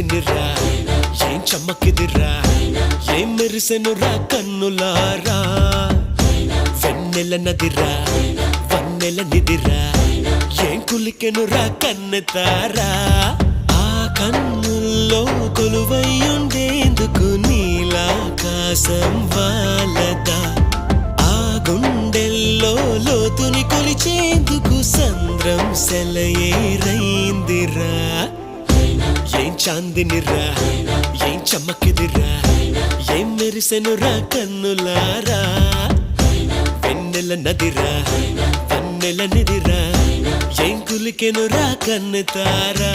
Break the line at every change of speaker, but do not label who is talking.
చాందినిరా ఏం చమ్మకిదిరా ఏం మెరిసెనురా కన్నులారా వెన్నెల నదిరా వన్నెల నిదిరా ఏం కులికెనురా కన్నెతారా ఆ కన్నుల్లో కొలువయ్యుండేందుకు నీలాకాశం వాలదా ఆ గుండెల్లో లోతుని కొలిచేందుకు సంద్రం సెలయేరైందిరా ఏం చాందినిరా ఏం చమ్మకిదిరా ఏం మెరిసెనురా కన్నులారా వెన్నెల నదిరా వన్నెల నిదిరా ఏం కులికెనురా కన్నెతారా